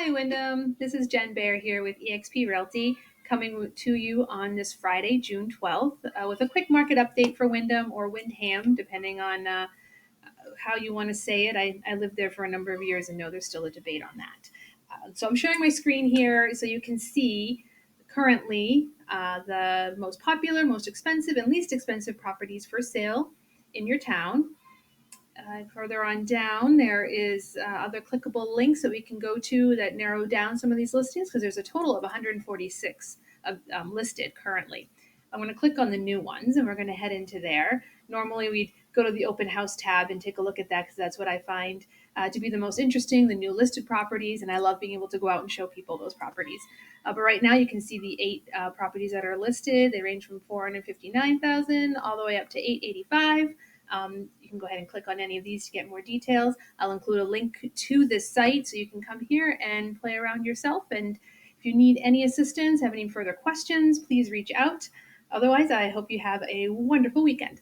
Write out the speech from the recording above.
Hi, Windham. This is Jenn Baer here with eXp Realty, coming to you on this Friday, June 12th, with a quick market update for Windham or Windham, depending on how you want to say it. I lived there for a number of years and know there's still a debate on that. So I'm showing my screen here so you can see currently the most popular, most expensive, and least expensive properties for sale in your town. Further on down, there is other clickable links that we can go to that narrow down some of these listings because there's a total of 146 listed currently. I'm going to click on the new ones and we're going to head into there. Normally we'd go to the open house tab and take a look at that because that's what I find to be the most interesting, the new listed properties, and I love being able to go out and show people those properties. But right now you can see the 8 properties that are listed. They range from 459,000 all the way up to 885. You can go ahead and click on any of these to get more details. I'll include a link to this site so you can come here and play around yourself. And if you need any assistance, have any further questions, please reach out. Otherwise, I hope you have a wonderful weekend.